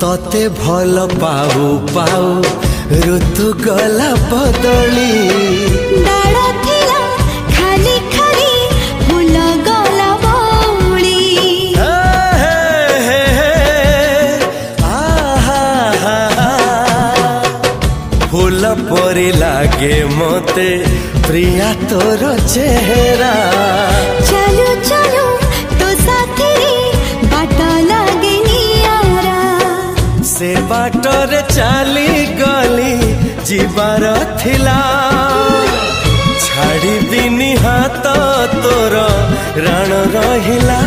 तते भल पाऊ पाऊ ऋतु गला बदली डाल थिला खाली खाली फूल गला बौली फूल परी लागे मते प्रिया तोर चेहरा चलो चलो तो साथी रे बाट लागे नियारा से बाटर चली गली जीवार थिला छाड़ी दिनी हाथ तोर राण रहिला।